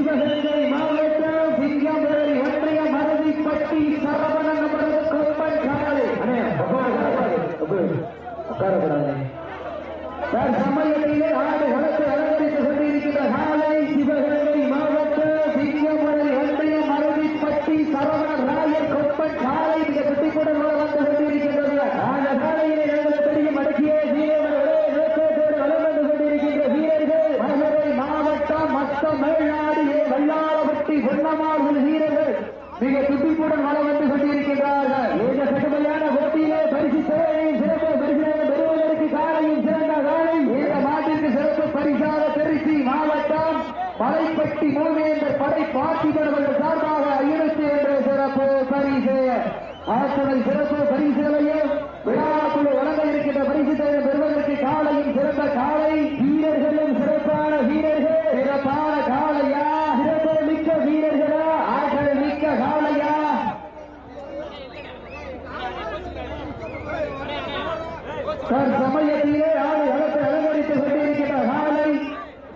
சிவகங்கை மாவட்டம் சிங்கம்புரி ஒன்றிய மருதிப்பட்டி சரவணன் அவரது கொம்பன் காலை உட்காரக்கூடாது சமயத்திலே ஆடு களத்தை அலங்கரித்துக் கொண்டிருக்கின்ற காலை சிவகங்கை மாவட்டம் சிங்கம்புரி ஒன்றிய மருதிப்பட்டி சரவணன் ராயர் கொம்பன் காலை மிக குட்டிக்குடன் வந்து கொண்டிருக்கின்றது. அந்த காலையிலே நாங்கள் தெரியும் அடக்கிய தமிழ்நாடு வல்லாளப்பட்டி பொன்னமாறு வீரர்கள் மிக துடிப்புடன் வளம் வந்து கொண்டிருக்கின்றார்கள். இந்த கடுமையான போட்டியிலே பரிசு சிறப்பு பரிசாக பெறுவதற்கு காலையும் சிறந்த காலை இந்த நாட்டிற்கு சிறப்பு பரிசாக திருச்சி மாவட்டம் படைப்பட்டி மூவேந்தர் படை பார்த்திபர்கள் சார்பாக 51 சிறப்பு பரிசு ஆற்றலை சிறப்பு பரிசுகளையும் விழாக்குழு வழங்க இருக்கின்ற பரிசு பெறுவதற்கு காலையும் சிறந்த காலை வீரர்களும் சிறப்பான வீரர்கள் சிறப்பான காலையா சிறப்பு மிக்க வீரர்களா ஆற்றல் மிக்க காலையா சமயத்திலே ஆடு களத்தை அலங்கரித்துக் கொண்டிருக்கின்ற காலை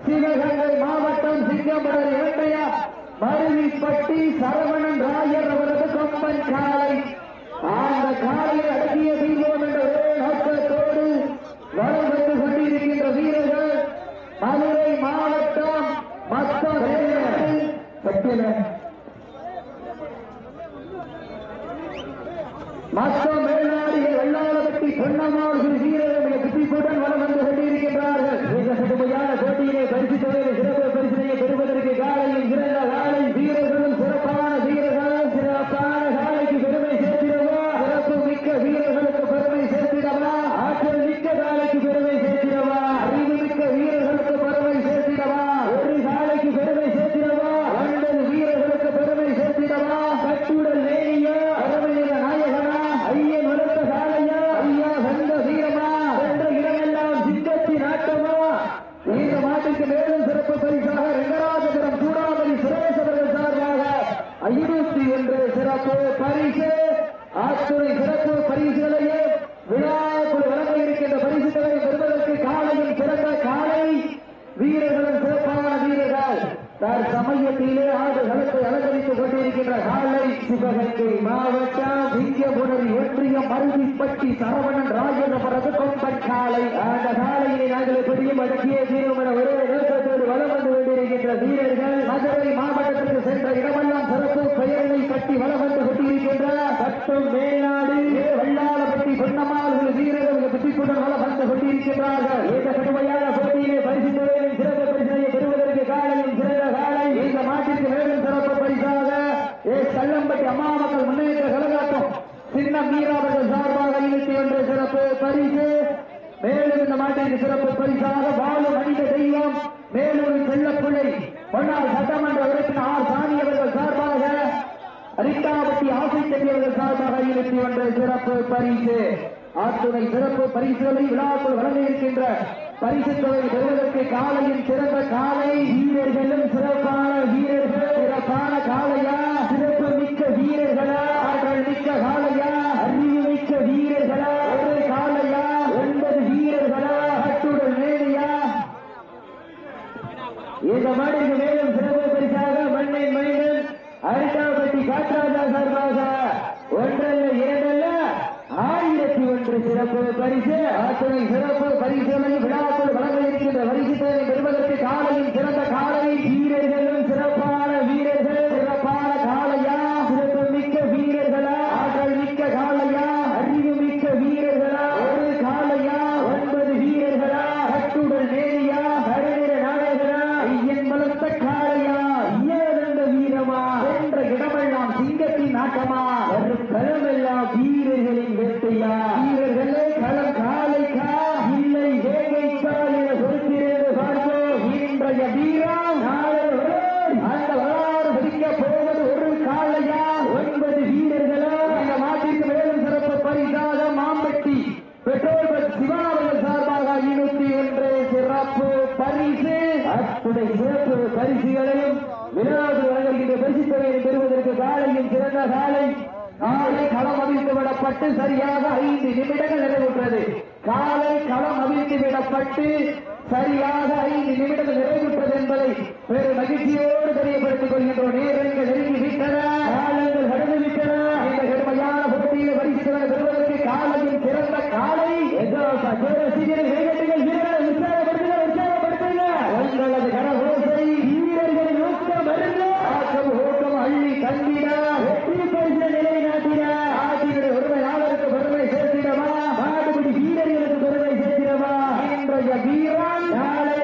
சிவகங்கை மாவட்டம் சிங்கம்புரி ஒன்றிய மருதிப்பட்டி சரவணன் ராயர் அவரது கொம்பன் காலை. அந்த காலையை அடக்கிய தீர்வோம் என்ற ஒரே நோக்கத்தோடு வளம் வந்து கொண்டிருக்கின்ற வீரர்கள் மதுரை மாவட்டம் மொத்தம் மேல்நாடு வெள்ளாளப்பட்டி பொன்னமாறு வீரர்கள் குட்டிப்புடன் வளம் வந்து கொண்டிருக்கின்றார்கள். மிக கடுமையான போட்டியிலே பரிசு சிறப்பு பரிசனையை பெறுவதற்கு காலையும் சிறந்த காலை வீரர்களும் சிறப்பான வீரர்கள் சிறப்பான காலைக்கு பெருமை சேர்த்திடவா சிறப்பு மிக்க வீரர்களுக்கு பெருமை சேர்த்திடவா ஆற்றல் மிக்க காலைக்கு பெருமை சேர்த்திடவா அறிவு மிக்க வீரர்களுக்கு பெருமை சேர்த்திடவா ஒரு காலைக்கு பெருமை சேர்த்திடவா 9 வீரர்களுக்கு பெருமை சேர்த்திடவா கட்டுடல் நேரியா அருமையில நாயகனா ஐயன் வளர்த்த காலையா ஐயா சந்த வீரமா என்ற இடமெல்லாம் சிங்கத்தின் ஆட்டமா. இந்த மாட்டுக்கு மேலும் சிறப்பு பரிசாக ரங்கராஜபுரம் சூடாமணி சுரேஷ் அவர்கள் சார்பாக 51 சிறப்பு பரிசு ஆத்துறை சிறப்பு பரிசுகளையே விழாக்குழு வழங்க இருக்கின்ற பரிசுகளை பெறுவதற்கு காலையும் சிறந்த காலை வீரர்களும் சிறப்பான வீரர்கள் சமயத்திலே ஆடு களத்தை அலங்கரித்துக் கொண்டிருக்கின்ற காலை சிவகங்கை மாவட்டம் சிங்கம்புரி ஒன்றிய மருதிப்பட்டி சரவணன் ராஜன் அவரது கொம்பன் காலை. அந்த காலையினை நாங்கள் பெரியும் அடக்கிய தீரும் என ஒரே நோக்கத்தோடு வளம் வந்து கொண்டிருக்கின்ற வீரர்கள் மதுரை மாவட்டத்திற்கு சென்ற இடமெல்லாம் சிறப்பு பெயர்களை கட்டி வளம் வந்து கொண்டிருக்கின்ற கட்டும் மேல்நாடு வல்லாளப்பட்டி பொன்னமாறு வீரர்கள் குட்டிப்புடன் வளம் வந்து கொண்டிருக்கின்றார்கள். இந்த கடுமையான போட்டியிலே பரிசு சிறப்பு பரிசனை பெறுவதற்கு காலையும் சிறந்த காலை இந்த மாட்டிற்கு மேலும் சிறப்பு பரிசாக கல்லம்பட்டி அம்மா மக்கள் முன்னேற்ற கழகம் சின்ன மீராவர்கள் சார்பாக 21 சிறப்பு பரிசு. மேலும் இந்த மாட்டிற்கு சிறப்பு பரிசாக வாழும் மனித தெய்வம் மேலூர் செல்லப்பிள்ளை பொன்னாள் சட்டமன்ற உறுப்பினர் ஆர் சாமி அவர்கள் சார்பாக அரிட்டாவட்டி ஆசை செல்வியவர்கள் சார்பாக 21 சிறப்பு பரிசு. ஆத்துணை சிறப்பு பரிசுகளை விழாக்குள் வழங்க இருக்கின்ற பரிசு தொகை பெறுவதற்கு காலையில் சிறந்த காலை வீரர்களும் சிறப்பான வீரர்கள் சிறப்பான காலையா சிறப்பு மிக்க வீரர்களா ஆற்றல் மிக்க காலையா அறிவு மிக்க வீரர்களா ஒரு காலையா 9 வீரர்களா கட்டுடல் நேரியா. இந்த மாடிக்கு மேலும் சிறப்பு பரிசாக மண்ணை மைந்தன் அரிட்டாவட்டி காற்றாஜா சார்பாக 1 அல்ல 2 அல்ல 1001 சிறப்பு பரிசு ஆத்துணை சிறப்பு பரிசுகளை விழாக்குள் வழங்க இருக்கின்ற பரிசுகளை பெறுவதற்கு காலையும் சிறந்த காலை வீரர்களும் சிறப்பான வீரர்கள் சிறப்பான காலையா சிறப்பு மிக்க வீரர்களா ஆற்றல் மிக்க காலையா அறிவு மிக்க வீரர்களா ஒரு காலையா 9 வீரர்களா கட்டுடல் நேரியா கருநிற நாயகனா ஐயன் வளர்த்த காலையா ஏழந்த வீரமா என்ற இடமெல்லாம் சிங்கத்தின் ஆட்டமா ஒரு களமெல்லாம் வீரர்களின் வேட்டையா வீரர்களே களம் காலைக்கா இல்லை வேகைக்கா என சொல்கிறது பார்ப்போம். இன்றைய வீரம் நாளை அந்த வரலாறு பிடிக்க போவது ஒரு காலையா 9 வீரர்களா. இந்த மாட்டிற்கு மேலும் சிறப்பு பரிசாக மாம்பட்டி பெட்ரோல் பங்க் சிவாவர்கள் சார்பாக 21 சிறப்பு பரிசு. அத்துணை சிறப்பு பரிசுகளையும் விழாவில் வழங்குகின்ற பரிசு தொகையை பெறுவதற்கு காலையும் சிறந்த காலை காலை களம் அவிழ்த்து விடப்பட்டு சரியாக 5 நிமிடங்கள் நிறைவுற்றது. காலை களம் அவிழ்த்து விடப்பட்டு சரியாக 5 நிமிடங்கள் நிறைவுற்றது என்பதை வேறு மகிழ்ச்சியோடு தெரியப்படுத்திக் கொள்கின்றோம். நேரங்கள் நெருங்கி விட்டன, காலங்கள் கடந்து விட்டன. இந்த கடுமையான போட்டியில் பரிசுகளை பெறுவதற்கு காலையின் சிறந்த காலை உங்களது கரகோசை வீரர்களின் ஊக்கம் மருந்து ஆக்கம் ஊக்கம் அள்ளி தந்திட வெற்றி பரிசு நிலைநாட்டின. ஆட்சியுடைய உரிமையாளருக்கு பெருமை சேர்த்திடவா, மாடுபிடி வீரர்களுக்கு பெருமை சேர்த்திடவா? இன்றைய வீரன் நாளை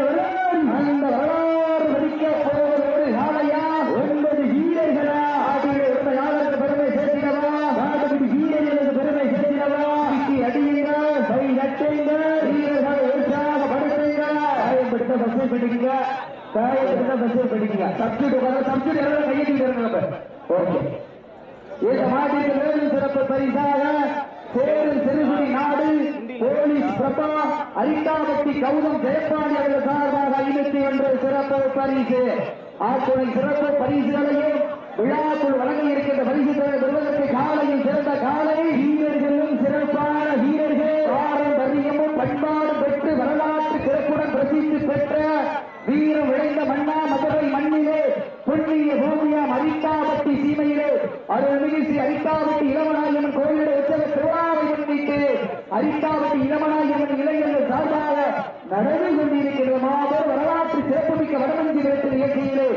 அந்த வரலாறு வடிக்க போவதோடு காலையா 9 வீரர்களா? ஆட்சியுடைய உரிமையாளருக்கு பெருமை சேர்த்திடவா, மாடுபிடி வீரர்களுக்கு பெருமை சேர்த்திடவா? அடியுங்கள், கை நட்டுங்கள், வீரர்களை உற்சாகப்படுத்துங்க. காயப்படுத்த பஸ்ஸை பிடிக்குங்க, காயப்படுத்த பஸ்ஸை பிடிக்குங்க. சப்ஜெக்ட் எல்லாம் கையெழுத்து. ஓகே, இந்த மாட்டிற்கு மேலும் சிறப்பு பரிசாக சேரும் சிறுகுடி நாடு போலீஸ் பிரபா அரிட்டாபட்டி கௌதம் ஜெயபாண்டி அவர்கள் சார்பாக 51 சிறப்பு பரிசு. ஆத்துணை சிறப்பு பரிசுகளையும் விழாக்குள் வழங்க இருக்கின்ற பரிசு பெறுவதற்கு காலையில் சிறந்த காலை வீரர்களும் சிறப்பான வீரர்கள் பாரம்பரியமும் பண்பாடு பெற்று வரலாற்று சிறப்புடன் பிரசித்தி பெற்ற வீரம் விளைந்த மன்னா மதுரை மண்ணிலே புண்ணிய பூமியாம் அரிட்டாபட்டி சீமையிலே அருள்மிகு ஸ்ரீ அரிட்டாபட்டி இளமநாயம்மன் கோயிலுடைய உற்சவ திருவிழாவை முன்னிட்டு அரிட்டாபட்டி இளமநாயம்மன் இளைஞர்கள் சார்பாக நடந்து கொண்டிருக்கின்ற மாபெரும் வரலாற்று சிறப்புமிக்க வடமஞ்சி விரட்டு நிகழ்ச்சியிலே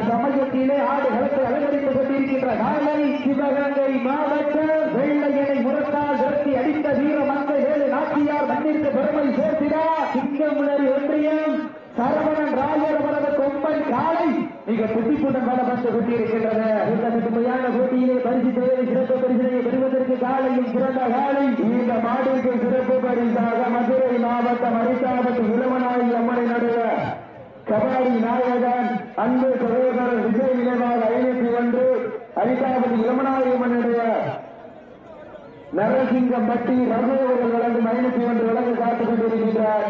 சமயத்திலே ஆடு களத்தை அலங்கரித்துக் கொண்டிருக்கின்ற காலை சிவகங்கை மாவட்டம் வெள்ளையனை முரட்டால் விரட்டி அடித்த வீர மங்கை வேலு நாச்சியார் மண்ணிற்கு பெருமை சேர்த்திட சிங்கமுனரி ஒன்றியம் சரவணன் ராஜர் அவரது கொம்பன் காலை மிக துடிப்புடன் வளம் வந்து கொண்டிருக்கின்றது. இந்த கடுமையான போட்டியிலே பரிசு தேவை சிறப்பு பரிசினை பெறுவதற்கு காலையும் சிறந்த காலை. இந்த மாடுக்கு சிறப்பு பரிசாக மதுரை மாவட்டம் அரிட்டாபட்டி இளமநாயகி அம்மனை நடுவ கபாடி நாயகன் அன்பு சகோதரர் விஜய் நினைவாக 501 அரிட்டாபட்டி இளமநாயகி அம்மனுடைய நரசிங்கம்பட்டி ரகுவர்கள் வழங்கும் 501 வழங்க காத்துக் கொண்டிருக்கின்றார்.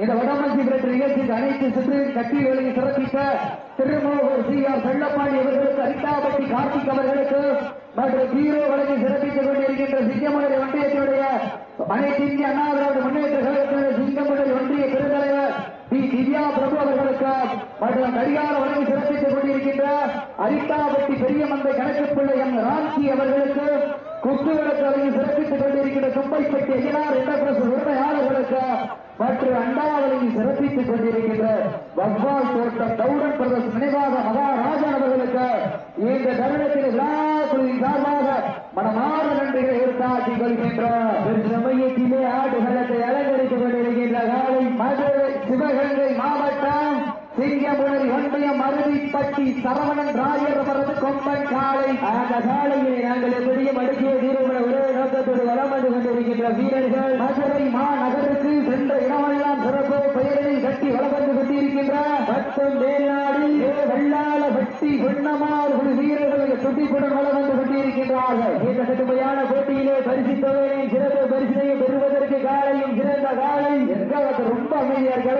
இந்த வடமஞ்சி விரட்டு நிகழ்ச்சிக்கு அனைத்து சுற்று கட்டி வேலையை சிறப்பித்த திருமோகூர் CR செல்லப்பாண்டி அவர்களுக்கு, அரிட்டாபட்டி கார்த்திக் அவர்களுக்கு மற்றும் ஹீரோ வழங்கி சிறப்பித்துக் கொண்டிருக்கின்ற சிங்கமுனரி ஒன்றியத்தினுடைய அனைத்து இந்திய அண்ணா திராவிட முன்னேற்ற கழகத்தினுடைய சிங்கமுனரி ஒன்றிய பெருந்தலைவர் திவ்யா பிரபு அவர்களுக்கு மற்றும் கடிகார வழங்கி சிறப்பித்துக் கொண்டிருக்கின்ற அரிட்டாபட்டி பெரியமந்தை கணக்கு பிள்ளை எம் ராம்கி அவர்களுக்கு, குத்துவிளக்கு வழங்கி சிறப்பித்துக் கொண்டிருக்கின்ற கும்பைப்பட்டி ஐயனார் என்ற உரிமையாளர்களுக்கு மற்றும் அண்டாவளியை சிறப்பித்துக் கொண்டிருக்கின்ற வவ்வால் தோட்டம் டவுடன் பிரதேச நினைவாக மகாராஜன் அவர்களுக்கு இந்த தருணத்தில் விழாக்குழுவின் சார்பாக மனமார்ந்த நன்றிகளை ஏற்காட்டிக் கொள்கின்றோம். சமயத்திலே ஆடுகளத்தை அலங்கரித்துக் கொண்டிருக்கின்ற காலை மதுரை சிவகங்கை மாவட்டம் சிங்கமுனரி ஒன்றியம் அருவிப்பட்டி சரவணன் ராஜர் அவரது கொம்பன் காலை. அந்த காலையை நாங்கள் எப்படியும் அடுக்கிய தீர்வுகளை ஒரே நோக்கத்தோடு வளம் வந்து கொண்டிருக்கின்ற வீரர்கள் மதுரை மாநகருக்கு சென்ற இடமெல்லாம் சிறப்பு பெயரினை கட்டி வளம் வந்து கொண்டிருக்கின்ற மற்றும் மேல்நாடு வெள்ளாள வெட்டி பொன்னமார் வீரர்கள் துடிப்புடன் வளம் வந்து கொண்டிருக்கின்றார்கள். இந்த கடுமையான போட்டியிலே பரிசு தொகையை சிறப்பு பரிசினை பெறுவதற்கு காலையும் சிறந்த காலை எங்காவது ரொம்ப அமைதியார்கள்.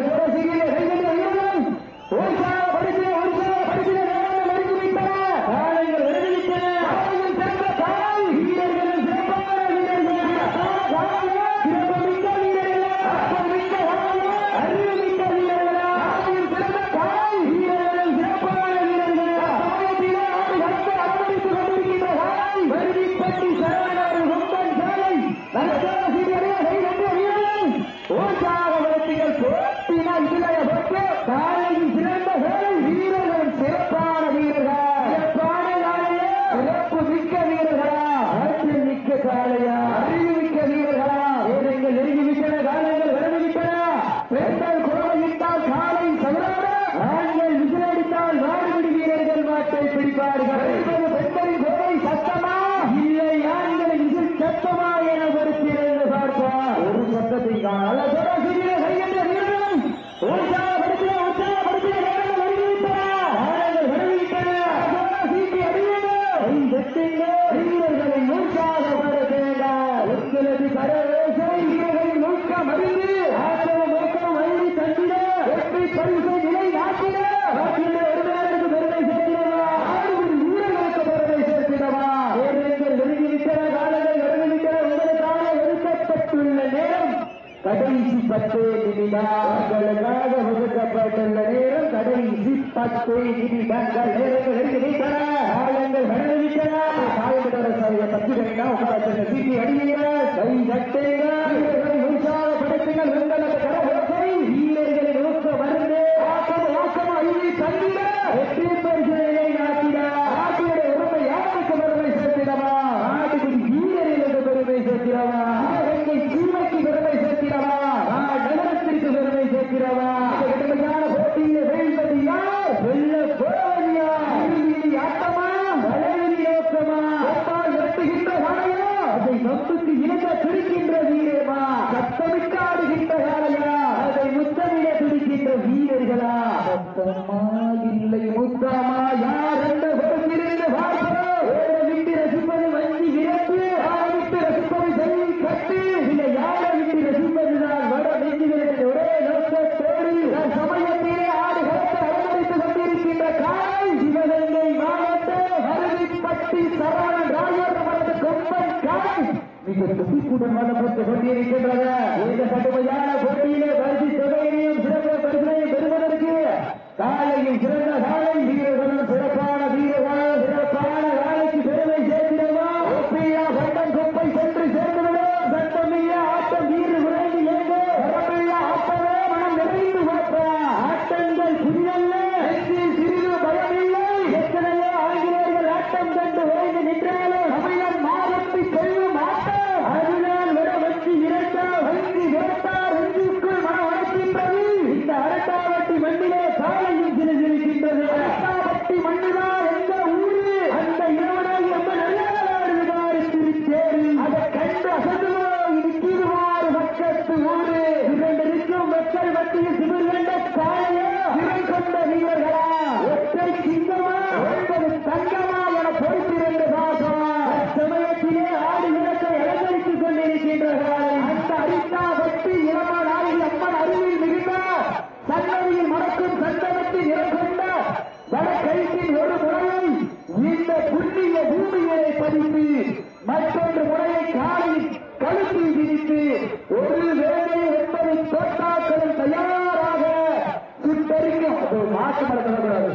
கடைசி 10 உங்களுக்காக ஒதுக்கப்பட்டுள்ள நேரம் கடைசி 10 நிமிடங்கள். நேரங்கள் காயங்கள் நடந்துவிட்டன. காயங்களோட சப்ஜெக்ட் உட்கார சீட்டி அடிவீர்கள், கை தட்டுங்கள், உற்சாகப்படுத்துங்கள். உங்களுக்கு கரகோசை வீரர்களின் ஊக்க மருந்து ஆக்கம் அழிவு தந்திட வெற்றி பரிசீலனை நாட்டிட நாட்டினுடைய உரிமை யாருக்கு பெருமை சேர்த்திடவா? நாட்டுக்கு வீரர்களுக்கு பெருமை சேர்த்திடவா? சிவகங்கை சீமைக்கு பெருமை சேர்த்திடவா? நகரத்திற்கு பெருமை சேர்த்திடவா? கடுமையான போட்டியிலே வீழ்வது யார்? வெல்ல போவது யார்? ஆட்டமா வளைவி நோக்கமா? நடத்துகின்ற காலையா? அதை நம்புக்கு இழந்த துடிக்கின்ற வீரமா? சத்தமிட்டு ஆடுகின்ற காலையா? அதை முத்தமிட துடிக்கின்ற வீரர்களா? சத்தமா இல்லை முத்தமா? யார் என்ற பொறுப்பிலிருந்து பார்க்கிறோம். விட்டு ரசிப்பது வஞ்சி விரட்டு, விட்டு ரசிப்பது செல்வி கட்டு, இல்லை யாரை விட்டு ரசிப்பதுதான் வட நெஞ்சு விரட்டு. ஒரே நோக்கத்தோடு சமயத்திலே ஆடுகளத்தை அலங்கரித்துக் கொண்டிருக்கின்ற காலை சிவகங்கை மாவட்டம் அருவிப்பட்டி சரவணன் ராயர் அவரது கொம்பன் காலை மிக துடிப்புடன் வளப்பட்டுக் கொண்டிருக்கின்றன. இந்த கடுமையான போட்டியிலே பரிசு தொகையினையும் சிறப்பு பரிசனையும் பெறுவதற்கு காலையில் சிறந்த காலை வீரர்களும் சிறப்பான வீரர்கள் சிறப்பான காலைக்கு பெருமை சேர்க்கிறவா? ஒப்பியா சட்டம் கொப்பை சென்று சேர்ந்துவிடும். சட்டமில்ல ஆட்டம் வீறு விரைந்து ஏங்க வரமில்ல ஆட்டமே மனம் நிறைந்து பார்ப்பா. ஆட்டங்கள் புதிதல்ல, சிறிது பயமில்லை. எத்தனையோ ஆங்கிலேயர்கள் ஆட்டம் கண்டு விரைந்து நின்றாலும் தமிழன் மாறப்பி செல்லும் ஆட்டம் அதுதான் விட வச்சு இரண்டா வங்கி வேட்டார் ரெஞ்சுக்குள் மனம் அடைக்கின்றது. இந்த அரட்டாவட்டி மண்ணிலே காலையும் சிறுகின்றது. அரட்டாவட்டி மண்ணுதான் எந்த ஊரு? அந்த இரவனாகி ரொம்ப நல்ல திருச்சேரி. அதை கண்டு அசந்துவோ நிற்கிடுவார் பக்கத்து ஊரு. இரண்டிற்கும் மக்கள் மத்தியில் சிவர் கண்ட காலையோ சிறை கொண்ட வீரர்களா? ஒற்றை சிங்கமா ஒன்பது தங்கமா என பொறுத்திருந்த பாசமா சமயத்திலே ஆடுகளத்தை அலங்கரித்துக் கொண்டிருக்கின்றார்கள். அந்த அரிட்டாவட்டி இளமா நாயகி அம்மன் அருவில் மிகுந்த சன்னதியில் மறக்கும் சந்தனத்தில் இறக்கொண்ட வட கைத்தின் ஒரு முறையை இந்த புண்ணிய பூமியை பதித்து மற்றொன்று முறையை காலில் கழுத்தில் விதித்து ஒரு வேலை 9 தோட்டாக்களும் தயாராக சுட்டறிக்கும். மாற்று மடக்கூடாது.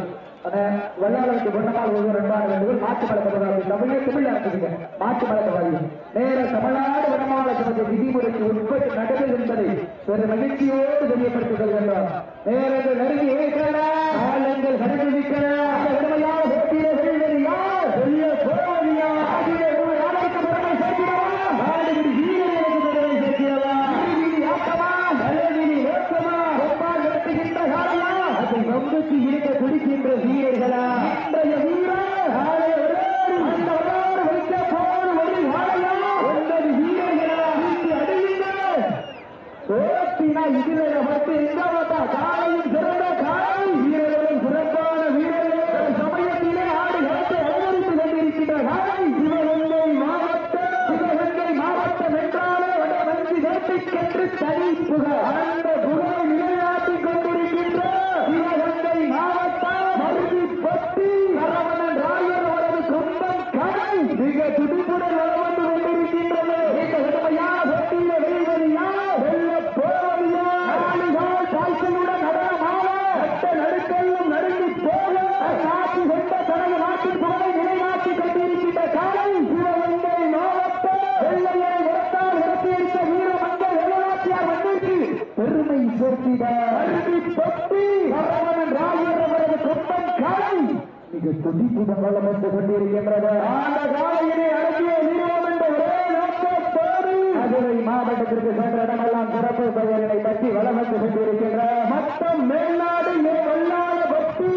வெள்ளாளருக்கு பொன்னமால் ஒருவர் 2 மாற்று மடக்கூடாது. தமிழ் நடத்துங்க. மாற்று மடக்கூடாது. நேர தமிழ்நாடு வடமாநில சபை விதிமுறைக்கு உட்பட்டு நடந்தது என்பதை ஒரு மகிழ்ச்சியோடு தெரியப்படுத்திக் கொள்கின்றோம். நேரங்கள் நெருங்கி காலங்கள் கண்டுபிடிக்கிற கடுமையான போட்டியை வெல்வது யார்? வெல்ல போவது யார்? யாருக்கு பெருமை சேர்க்கிறவா? நாடுகிற வீரர்களுக்கு பெருமை சேர்க்கிறவா? ஆட்டமா வளைவினி நோக்கமா? ஒப்பால் நடத்துகின்ற காலையா? அதை நம்புக்கு இருக்க துடிக்கின்ற வீரர்களா? இன்றைய வீரர் அந்த வரலாறு வைக்க போன ஒரு காலையா? 9 வீரர்களா? அடையுங்கள் ஓட்டினா இதில் பட்டு எங்காவட்டா காலையும் சிறந்த காலை வீரர்களும் சிறப்பான வீரர்கள் சமயத்திலே ஆடுகளத்தை அலங்கரித்துக் கொண்டிருக்கின்ற காலை சிவகங்கை மாவட்டம் என்றாலே வட வஞ்சி வேட்டைக்கென்று தனி புகழ். அந்த புகழை நிலைநாட்டிக் கொண்டிருக்கின்ற சிவகங்கை மாவட்டம் அருவிப்பட்டி சரவணன் ராயர் அவரது கொம்பன் காலை மிக துடிப்புடன் வளம் வந்து கொண்டிருக்கின்றது. இந்த கடுமையான போட்டியிலே வெல்வது யார்? வெல்ல போவது யார்? ஆளுகால் காய்ச்சலுடன் நடனமாவ கட்ட நடுக்கல்லும் நடுங்கி போக காட்சி கொண்ட தனது நாட்டின் புகழை நிலைநாட்டிக் கொண்டிருக்கின்ற காலை சிவகங்கை மாவட்டம் வெள்ளையை உரத்தால் உரத்தியிருக்க வீரமங்கள் வெள்ளநாட்டியார் மண்ணிற்கு பெருமை சேர்த்திட அருவிப்பட்டி சரவணன் ராயர் அவரது கொம்பன் காலை மிக துடிப்புடன் வளம் வந்து கொண்டிருக்கின்றது. அந்த காலையினை அடக்கிய வீரம் என்ற ஒரே நோக்கத்தோடு மதுரை மாவட்டத்திற்கு சென்ற இடமெல்லாம் சிறப்பு பெயர்களை பற்றி வளம் வந்து கொண்டிருக்கின்ற மொத்தம் மேல்நாடு வல்லாத பக்தி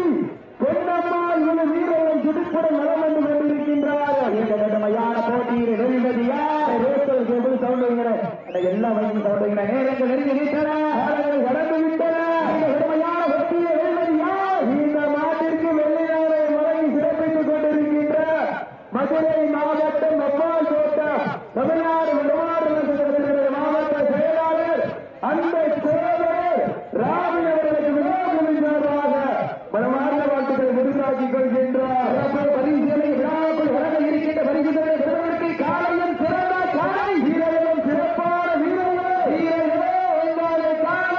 பொன்னம்மாள் இரு வீரர்களை துடிப்புடன் வளம் வந்து கொண்டிருக்கின்றார். இந்த கடுமையான போட்டியில் வெல்வது யார்? எல்லா வகையும் சௌடங்கிற நேரங்கள் நெருங்கி விட்டன. கடந்து விட்டன. இந்த கடுமையான போட்டியை வெல்வது யார்? இந்த மாட்டிற்கு வெள்ளையாரை முறை சிறப்பித்துக் கொண்டிருக்கின்ற மதுரை மாவட்டம் அப்பால் தோட்டம் தமிழ்நாடு மாவட்ட செயலாளர் அந்த சோழர் ராமன் அவர்களுக்கு விழாக்களின் சார்பாக மனமார்ந்த வாழ்த்துக்களை முடிவாக்கிக் கொள்கின்றார். பரிசீலனை விழாக்கள் வழங்க இருக்கின்ற பரிசுகளை பெறுவதற்கு காலையும் சிறந்த காலை வீரர்களும் சிறப்பான வீரர்களே உங்களை கால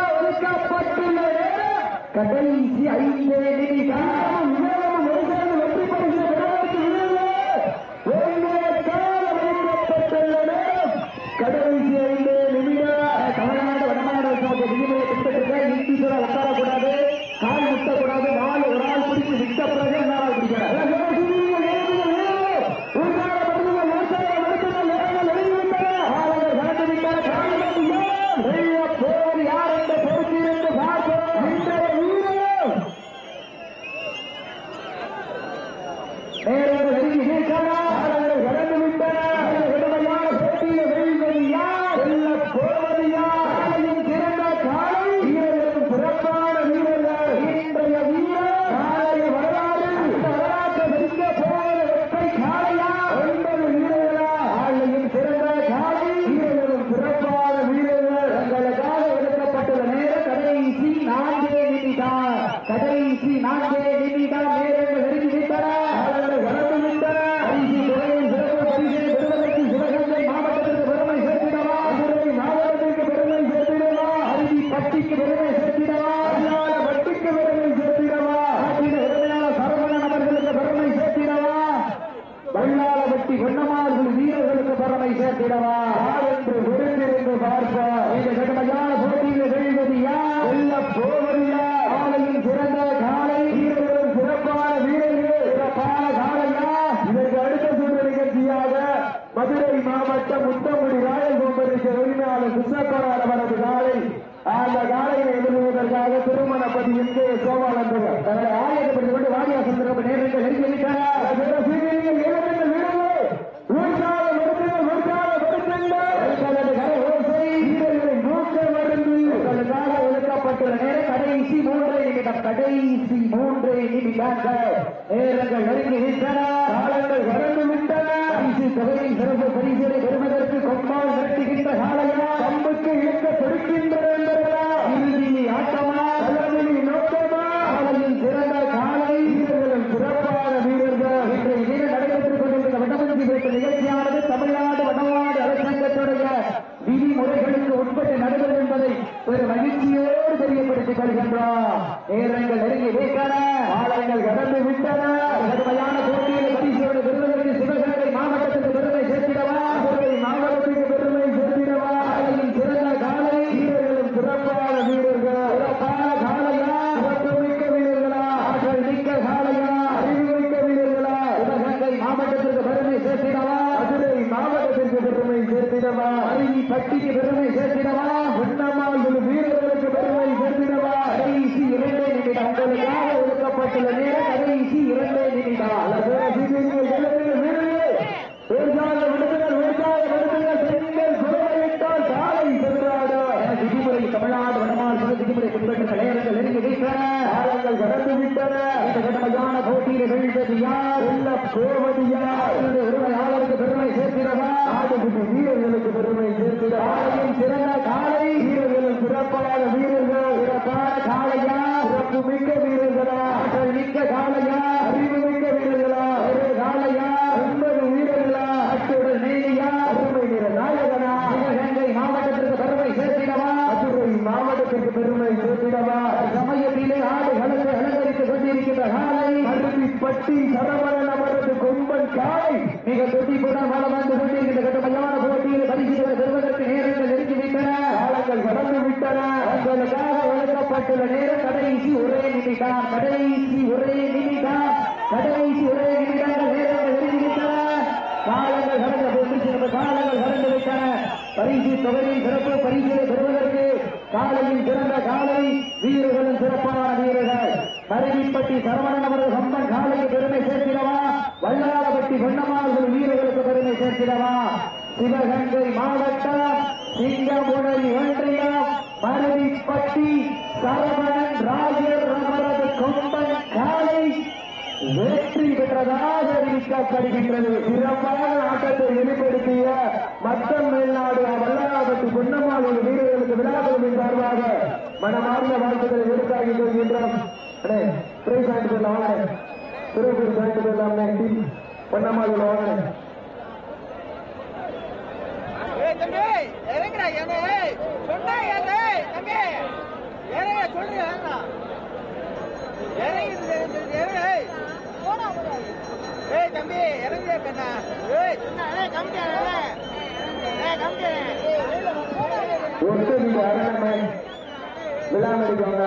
திருமணப்பதி எங்கே சோமானந்தர் தங்களை ஆயத்தப்படுத்திக் கொண்டு வாடிவாசல் நேரங்கள் ஒதுக்கப்பட்டுள்ள நேரம் கடைசி 3 நிமிடம் நேரங்கள் நெருங்கிவிட்டன காலங்கள் கடந்து விட்டன தொகையின் சிறப்பு பரிசீலை பெறுவதற்கு கொம்பால் நிறுத்துகின்ற காலையா கம்புக்கு இழுக்க கொடுக்கின்ற இறுதி ஆட்டமா தலைவலி நோக்கமா காலையில் சிறந்த காலை வீரர்களும் சிறப்பான வீரர்கள் இன்றைய தினம் நடைபெற்றுக் கொண்டிருக்கிற வட்டமஞ்சி பேட்டு நிகழ்ச்சியானது தமிழ்நாடு வடநாடு அரசாங்கத்துடைய விதிமுறைகளுக்கு உட்பட்டு நடைபெறும் என்பதை ஒரு மகிழ்ச்சியோடு தெரியப்படுத்திக் கொள்கின்றோம். நேரங்கள் நெருங்கி வைத்தன காலங்கள் கடந்து விட்டன கடுமையான போட்டியில் பரிசோடு பெறுவதற்கு சிவகங்கை மாவட்டத்திற்கு பெருமை சேர்த்திடவா மாவட்டத்திற்கு பெருமை சேர்த்திடவா காலையில் சிறந்த காலை வீரர்களும் சிறப்பான வீரர்கள் சிறப்பான காலையா சிறப்புமிக்க வீரர்களா ஆற்றல் மிக்க காலையா அறிவு மிக்க வீரர்களா சிவகங்கை மாவட்டத்திற்கு பெருமை சேர்த்திடவா மதுரை மாவட்டத்திற்கு பெருமை சேர்த்திடவா அருவி பட்டிக்கு பெருமை சேர்த்திடவா உண்ணமால் வீரர்களுக்கு பெருமை சேர்த்திடவா கடைசி 2 நிமிடம் உங்களுக்காக ஒதுக்கப்பட்டுள்ள நேரம் கடைசி 2 நிமிடம் விதிமுறை தமிழ்நாடு வடமாறு விதிமுறை பின்பற்ற நேரங்கள் நெருங்கி வைத்தன காலங்கள் கடந்து விட்டன இந்த கடுமையான போட்டியில் வெல்வது யார் வெல்ல போவது யார் உரிமையாளருக்கு பெருமை சேர்த்திடவா நாடுகுடி வீரர்களுக்கு பெருமை சேர்த்திட காலையில் சிறந்த காலை வீரர்களும் சிறப்பான வீரர்கள் சிறப்பான காலையா சிறப்பு மிக்க வீரர்களா ஆற்றல் மிக்க காலையா அறிவு மிக்க வீரர்களா ஒரு காலையா 9 வீரர்களா அத்துடன் நேரியா பெருமை நிற நாயகனா சிவகங்கை மாவட்டத்திற்கு பெருமை சேர்த்திடவா மதுரை மாவட்டத்திற்கு பெருமை சேர்த்திடவா சமயத்திலே ஆடுகளுக்கு அலங்கரித்துக் கொண்டிருக்கின்ற காலை அருவிப்பட்டி சரவணன் அவரது கொம்பன் காலை மிக துடிப்புடன் வளம் வந்து கொண்டிருக்கின்ற கடுமையான போட்டியில் பரிசுகளை பெறுவதற்கு நேரங்கள் நெருங்கிவிட்டன காலங்கள் கடந்து விட்டன உங்களுக்காக ஒதுக்கப்பட்டுள்ள நேரம் கடைசி 1 நிமிடம் நேரங்கள் நெருங்கிவிட்டன காலங்கள் கடந்து விட்டன பரிசு தொகையின் சிறப்பு பரிசுகளை பெறுவதற்கு காலையில் சிறந்த காலை வீரர்களும் சிறப்பான வீரர்கள் கருவிப்பட்டி சரவணன் அவரது சொந்தம் காலைக்கு பெருமை சேர்த்திடவா வல்லாரப்பட்டி பொன்னம்மாள் வீரர்களுக்கு பெருமை சேர்த்திடவா சிவகங்கை மாவட்டம் சிங்கமுனரி ஒன்றியம் கருவிப்பட்டி சரவணன் ராஜர் அவரது கொம்பன் காலை வெற்றி பெற்றதாக அறிவிக்கப்படுகின்றது. சிறப்பான ஆட்டத்தை வெளிப்படுத்திய மத்தம் மேல்நாடு வல்லாரப்பட்டி பொன்னம்மாள் வீரர்களுக்கு விழாக்குழுவின் சார்பாக மனமார்ந்த வாழ்த்துக்களை எடுத்தாகி கொள்கின்றோம். பிரைஸ் வாங்கிட்டு போயிடலாம், சிறப்பு வாங்கிட்டு போயிடலாம். டீம் பொன்னம்மாள் வாங்க தம்பி இறங்க பெண்ணா ஒட்டு நீங்க விழா நடிக்கவங்க